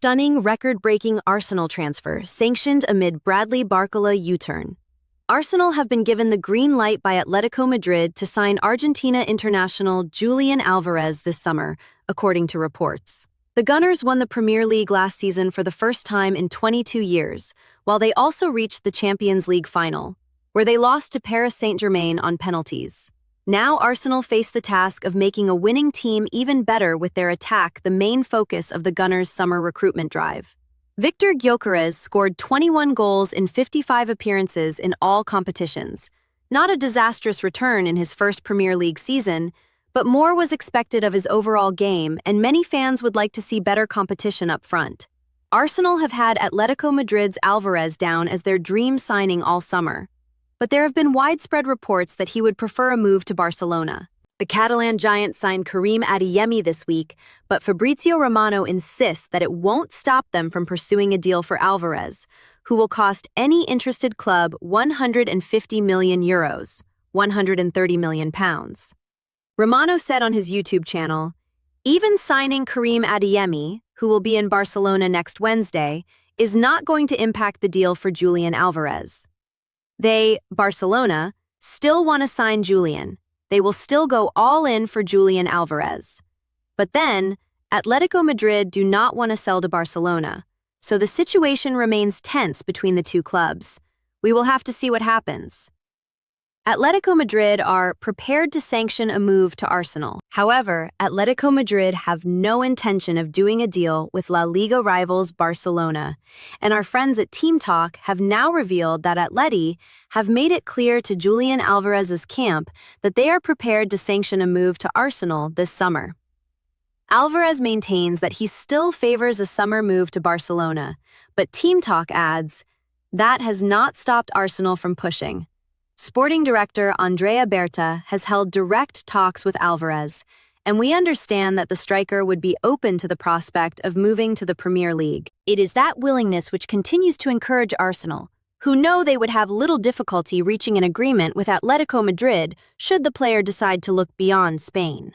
stunning, record-breaking Arsenal transfer sanctioned amid Bradley Barcola U-turn. Arsenal have been given the green light by Atletico Madrid to sign Argentina international Julian Alvarez this summer, according to reports. The Gunners won the Premier League last season for the first time in 22 years, while they also reached the Champions League final, where they lost to Paris Saint-Germain on penalties. Now Arsenal face the task of making a winning team even better with their attack, the main focus of the Gunners' summer recruitment drive. Victor Gyökeres scored 21 goals in 55 appearances in all competitions. Not a disastrous return in his first Premier League season, but more was expected of his overall game, and many fans would like to see better competition up front. Arsenal have had Atletico Madrid's Alvarez down as their dream signing all summer, but there have been widespread reports that he would prefer a move to Barcelona. The Catalan giant signed Karim Adeyemi this week, but Fabrizio Romano insists that it won't stop them from pursuing a deal for Alvarez, who will cost any interested club €150 million, £130 million. Romano said on his YouTube channel, "Even signing Karim Adeyemi, who will be in Barcelona next Wednesday, is not going to impact the deal for Julian Alvarez. They, Barcelona, still want to sign Julian. They will still go all in for Julian Alvarez. But then, Atletico Madrid do not want to sell to Barcelona, so the situation remains tense between the two clubs. We will have to see what happens." Atletico Madrid are prepared to sanction a move to Arsenal. However, Atletico Madrid have no intention of doing a deal with La Liga rivals Barcelona, and our friends at Team Talk have now revealed that Atleti have made it clear to Julian Alvarez's camp that they are prepared to sanction a move to Arsenal this summer. Alvarez maintains that he still favors a summer move to Barcelona, but Team Talk adds, "That has not stopped Arsenal from pushing." Sporting director Andrea Berta has held direct talks with Alvarez, and we understand that the striker would be open to the prospect of moving to the Premier League. It is that willingness which continues to encourage Arsenal, who know they would have little difficulty reaching an agreement with Atletico Madrid should the player decide to look beyond Spain.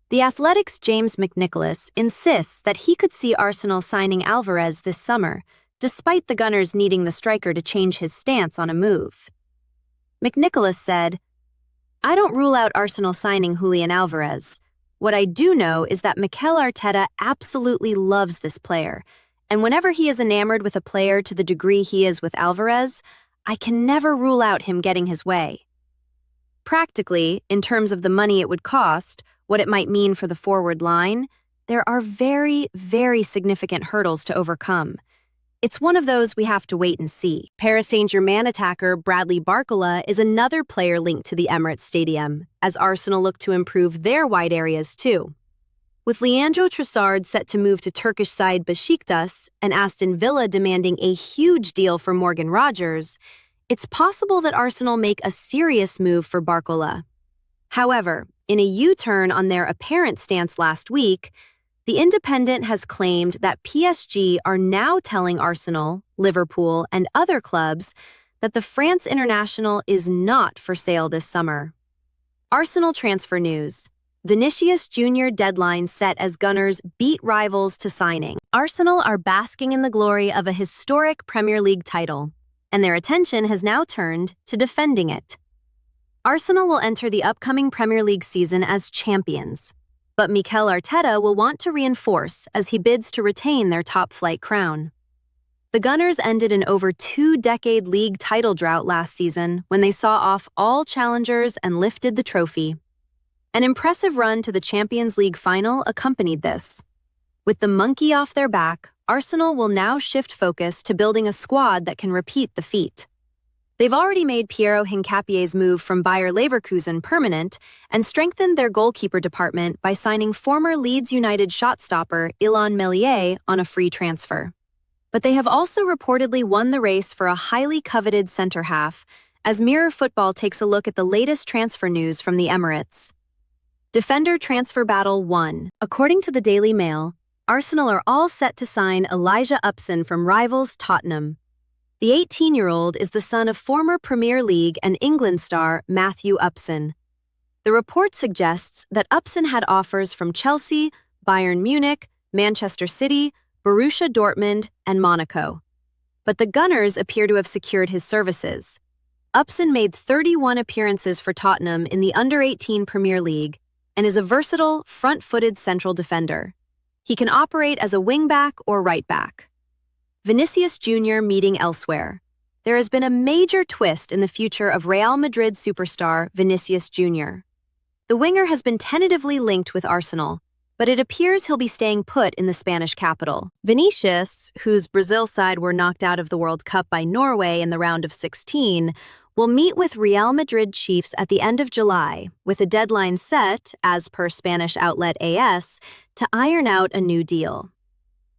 The Athletic's James McNicholas insists that he could see Arsenal signing Alvarez this summer, despite the Gunners needing the striker to change his stance on a move. McNicholas said, "I don't rule out Arsenal signing Julian Alvarez. What I do know is that Mikel Arteta absolutely loves this player, and whenever he is enamored with a player to the degree he is with Alvarez, I can never rule out him getting his way." Practically, in terms of the money it would cost, what it might mean for the forward line, there are very, very significant hurdles to overcome. It's one of those we have to wait and see. Paris Saint-Germain attacker Bradley Barcola is another player linked to the Emirates Stadium, as Arsenal look to improve their wide areas too. With Leandro Trossard set to move to Turkish side Besiktas and Aston Villa demanding a huge deal for Morgan Rogers, it's possible that Arsenal make a serious move for Barcola. However, in a U-turn on their apparent stance last week, The Independent has claimed that PSG are now telling Arsenal, Liverpool, and other clubs that the France international is not for sale this summer. Arsenal transfer news. Vinicius Jr. deadline set as Gunners beat rivals to signing. Arsenal are basking in the glory of a historic Premier League title, and their attention has now turned to defending it. Arsenal will enter the upcoming Premier League season as champions, but Mikel Arteta will want to reinforce as he bids to retain their top-flight crown. The Gunners ended an over two-decade league title drought last season when they saw off all challengers and lifted the trophy. An impressive run to the Champions League final accompanied this. With the monkey off their back, Arsenal will now shift focus to building a squad that can repeat the feat. They've already made Piero Hincapie's move from Bayer Leverkusen permanent and strengthened their goalkeeper department by signing former Leeds United shot-stopper Ilan Meslier on a free transfer. But they have also reportedly won the race for a highly coveted centre-half, as Mirror Football takes a look at the latest transfer news from the Emirates. Defender Transfer Battle 1. According to the Daily Mail, Arsenal are all set to sign Elijah Upson from rivals Tottenham. The 18-year-old is the son of former Premier League and England star Matthew Upson. The report suggests that Upson had offers from Chelsea, Bayern Munich, Manchester City, Borussia Dortmund, and Monaco. But the Gunners appear to have secured his services. Upson made 31 appearances for Tottenham in the Under-18 Premier League and is a versatile, front-footed central defender. He can operate as a wing-back or right-back. Vinicius Jr. meeting elsewhere. There has been a major twist in the future of Real Madrid superstar Vinicius Jr. The winger has been tentatively linked with Arsenal, but it appears he'll be staying put in the Spanish capital. Vinicius, whose Brazil side were knocked out of the World Cup by Norway in the round of 16, will meet with Real Madrid chiefs at the end of July, with a deadline set, as per Spanish outlet AS, to iron out a new deal.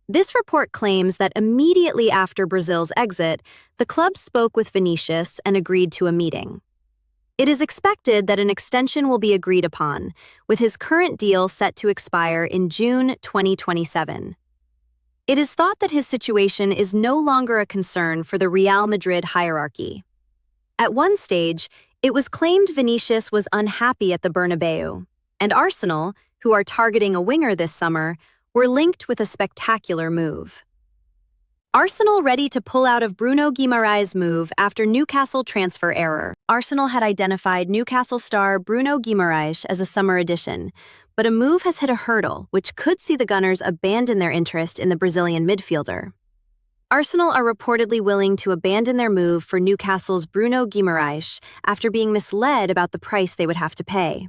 This report claims that immediately after Brazil's exit, the club spoke with Vinicius and agreed to a meeting. It is expected that an extension will be agreed upon, with his current deal set to expire in June 2027. It is thought that his situation is no longer a concern for the Real Madrid hierarchy. At one stage, it was claimed Vinicius was unhappy at the Bernabeu, and Arsenal, who are targeting a winger this summer, were linked with a spectacular move. Arsenal ready to pull out of Bruno Guimarães' move after Newcastle transfer error. Arsenal had identified Newcastle star Bruno Guimarães as a summer addition, but a move has hit a hurdle which could see the Gunners abandon their interest in the Brazilian midfielder. Arsenal are reportedly willing to abandon their move for Newcastle's Bruno Guimarães after being misled about the price they would have to pay.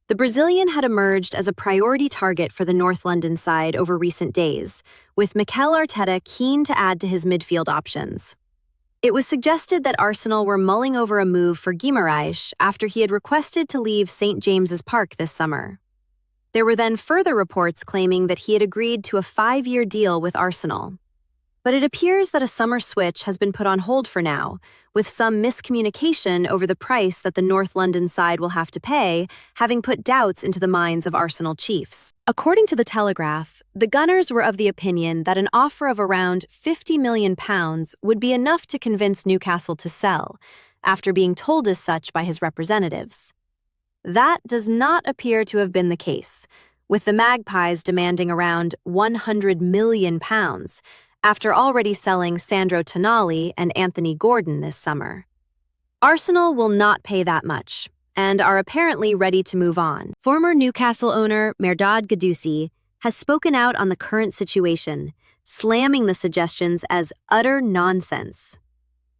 The Brazilian had emerged as a priority target for the North London side over recent days, with Mikel Arteta keen to add to his midfield options. It was suggested that Arsenal were mulling over a move for Guimarães after he had requested to leave St. James's Park this summer. There were then further reports claiming that he had agreed to a 5-year deal with Arsenal. But it appears that a summer switch has been put on hold for now, with some miscommunication over the price that the North London side will have to pay, having put doubts into the minds of Arsenal chiefs. According to The Telegraph, the Gunners were of the opinion that an offer of around £50 million would be enough to convince Newcastle to sell, after being told as such by his representatives. That does not appear to have been the case, with the Magpies demanding around £100 million, after already selling Sandro Tonali and Anthony Gordon this summer. Arsenal will not pay that much, and are apparently ready to move on. Former Newcastle owner Mehrdad Ghoussi has spoken out on the current situation, slamming the suggestions as utter nonsense.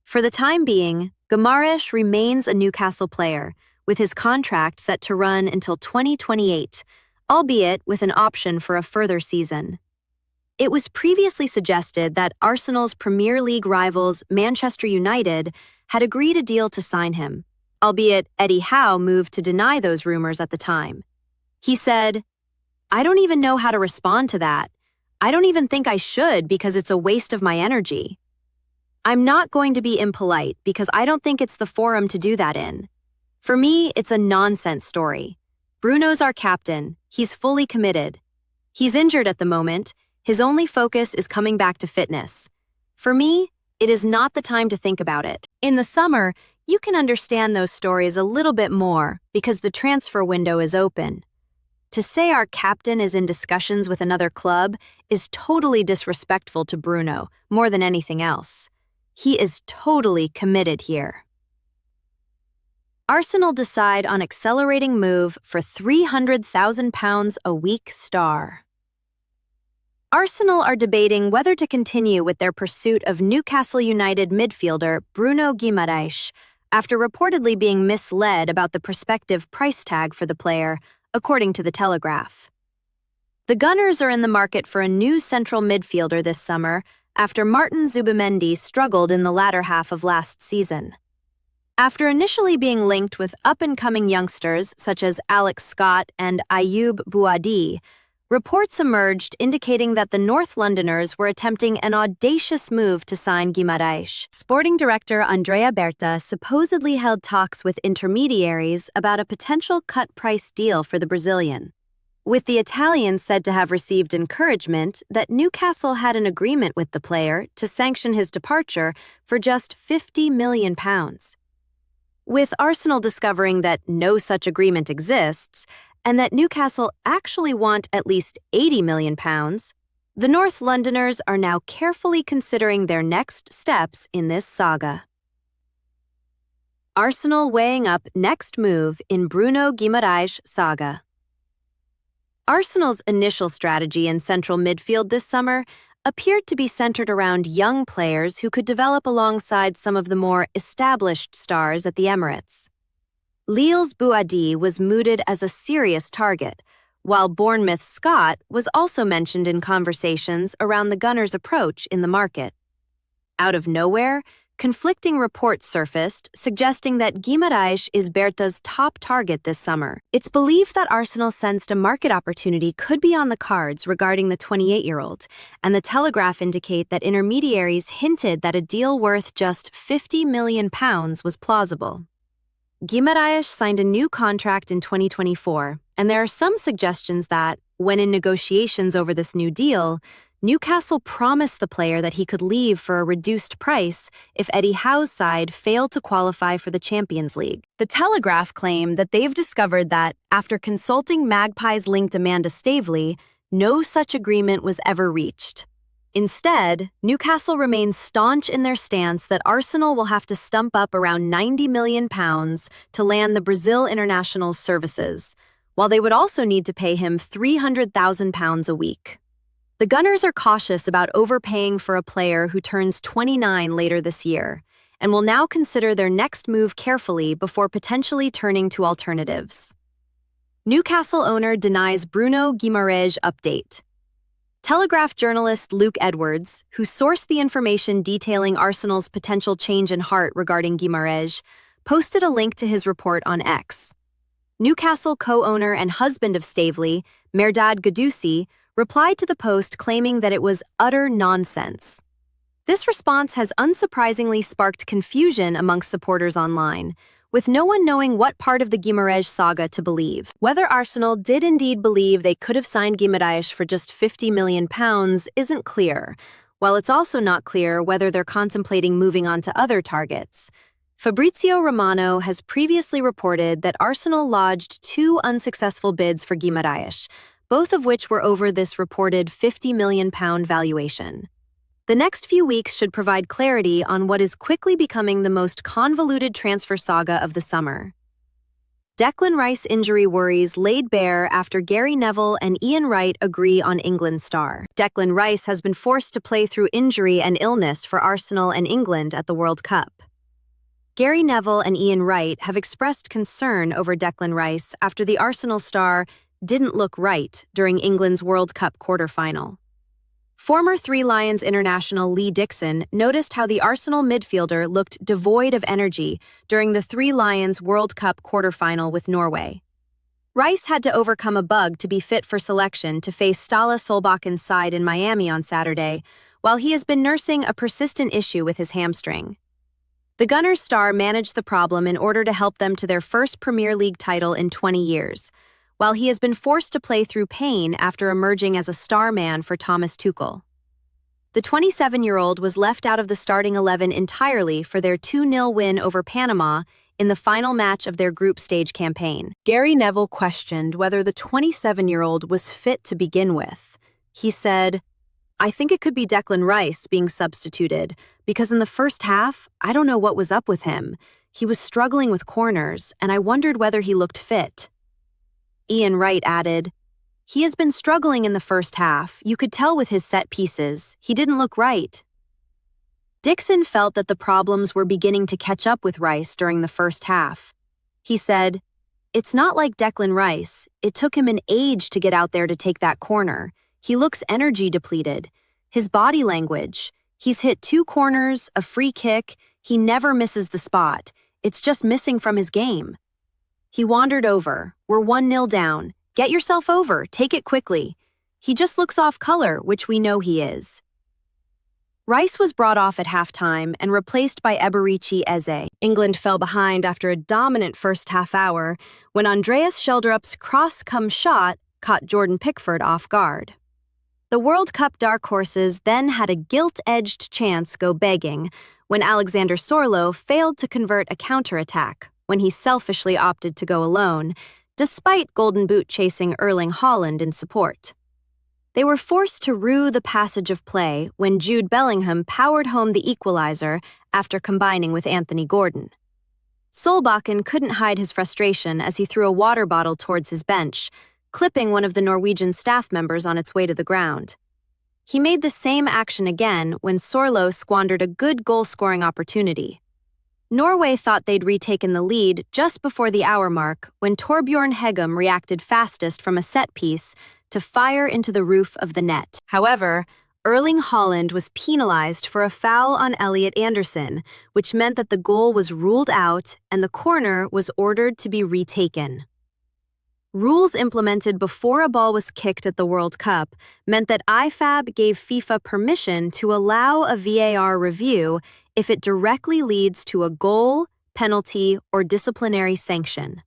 For the time being, Guimarães remains a Newcastle player, with his contract set to run until 2028, albeit with an option for a further season. It was previously suggested that Arsenal's Premier League rivals Manchester United had agreed a deal to sign him, albeit Eddie Howe moved to deny those rumors at the time. He said, "I don't even know how to respond to that. I don't even think I should because it's a waste of my energy. I'm not going to be impolite because I don't think it's the forum to do that in. For me, it's a nonsense story. Bruno's our captain. He's fully committed. He's injured at the moment. His only focus is coming back to fitness. For me, it is not the time to think about it." In the summer, you can understand those stories a little bit more because the transfer window is open. To say our captain is in discussions with another club is totally disrespectful to Bruno, more than anything else. He is totally committed here. Arsenal decide on accelerating move for £300,000 a week star. Arsenal are debating whether to continue with their pursuit of Newcastle United midfielder Bruno Guimarães after reportedly being misled about the prospective price tag for the player, according to The Telegraph. The Gunners are in the market for a new central midfielder this summer after Martin Zubimendi struggled in the latter half of last season. After initially being linked with up-and-coming youngsters such as Alex Scott and Ayoub Bouadi, reports emerged indicating that the North Londoners were attempting an audacious move to sign Guimarães. Sporting director Andrea Berta supposedly held talks with intermediaries about a potential cut-price deal for the Brazilian, with the Italian said to have received encouragement that Newcastle had an agreement with the player to sanction his departure for just £50 million. With Arsenal discovering that no such agreement exists, and that Newcastle actually want at least £80 million, The North Londoners are now carefully considering their next steps in this saga. Arsenal weighing up next move in Bruno Guimarães saga. Arsenal's initial strategy in central midfield this summer appeared to be centered around young players who could develop alongside some of the more established stars at the Emirates. Lille's Boadi was mooted as a serious target, while Bournemouth's Scott was also mentioned in conversations around the Gunners' approach in the market. Out of nowhere, conflicting reports surfaced suggesting that Guimarães is Berta's top target this summer. It's believed that Arsenal sensed a market opportunity could be on the cards regarding the 28-year-old, and the Telegraph indicate that intermediaries hinted that a deal worth just £50 million was plausible. Guimarães signed a new contract in 2024, and there are some suggestions that, when in negotiations over this new deal, Newcastle promised the player that he could leave for a reduced price if Eddie Howe's side failed to qualify for the Champions League. The Telegraph claim that they've discovered that, after consulting Magpies-linked Amanda Staveley, no such agreement was ever reached. Instead, Newcastle remains staunch in their stance that Arsenal will have to stump up around £90 million to land the Brazil international's services, while they would also need to pay him £300,000 a week. The Gunners are cautious about overpaying for a player who turns 29 later this year, and will now consider their next move carefully before potentially turning to alternatives. Newcastle owner denies Bruno Guimarães update. Telegraph journalist Luke Edwards, who sourced the information detailing Arsenal's potential change in heart regarding Guimarães, posted a link to his report on X. Newcastle co-owner and husband of Staveley, Mehrdad Ghoussi, replied to the post claiming that it was utter nonsense. This response has unsurprisingly sparked confusion amongst supporters online, with no one knowing what part of the Guimarães saga to believe. Whether Arsenal did indeed believe they could have signed Guimarães for just £50 million isn't clear, while it's also not clear whether they're contemplating moving on to other targets. Fabrizio Romano has previously reported that Arsenal lodged 2 unsuccessful bids for Guimarães, both of which were over this reported £50 million valuation. The next few weeks should provide clarity on what is quickly becoming the most convoluted transfer saga of the summer. Declan Rice injury worries laid bare after Gary Neville and Ian Wright agree on England star. Declan Rice has been forced to play through injury and illness for Arsenal and England at the World Cup. Gary Neville and Ian Wright have expressed concern over Declan Rice after the Arsenal star didn't look right during England's World Cup quarter-final. Former Three Lions international Lee Dixon noticed how the Arsenal midfielder looked devoid of energy during the Three Lions World Cup quarter-final with Norway. Rice had to overcome a bug to be fit for selection to face Ståle Solbakken side in Miami on Saturday, while he has been nursing a persistent issue with his hamstring. The Gunners star managed the problem in order to help them to their first Premier League title in 20 years, while he has been forced to play through pain after emerging as a star man for Thomas Tuchel. The 27-year-old was left out of the starting 11 entirely for their 2-0 win over Panama in the final match of their group stage campaign. Gary Neville questioned whether the 27-year-old was fit to begin with. He said, "I think it could be Declan Rice being substituted, because in the first half, I don't know what was up with him. He was struggling with corners, and I wondered whether he looked fit." Ian Wright added, "He has been struggling in the first half. You could tell with his set pieces. He didn't look right." Dixon felt that the problems were beginning to catch up with Rice during the first half. He said, "It's not like Declan Rice. It took him an age to get out there to take that corner. He looks energy depleted. His body language. He's hit 2 corners, a free kick. He never misses the spot. It's just missing from his game." He wandered over. "We're 1-0 down. Get yourself over. Take it quickly. He just looks off color, which we know he is." Rice was brought off at halftime and replaced by Eberechi Eze. England fell behind after a dominant first half hour when Andreas Schjelderup's cross-come shot caught Jordan Pickford off guard. The World Cup dark horses then had a gilt-edged chance go begging when Alexander Sorlo failed to convert a counter-attack when he selfishly opted to go alone, despite Golden Boot chasing Erling Haaland in support. They were forced to rue the passage of play when Jude Bellingham powered home the equalizer after combining with Anthony Gordon. Solbakken couldn't hide his frustration as he threw a water bottle towards his bench, clipping one of the Norwegian staff members on its way to the ground. He made the same action again when Sorlo squandered a good goal-scoring opportunity. Norway thought they'd retaken the lead just before the hour mark when Torbjorn Hegem reacted fastest from a set piece to fire into the roof of the net. However, Erling Haaland was penalized for a foul on Elliot Anderson, which meant that the goal was ruled out and the corner was ordered to be retaken. Rules implemented before a ball was kicked at the World Cup meant that IFAB gave FIFA permission to allow a VAR review if it directly leads to a goal, penalty, or disciplinary sanction.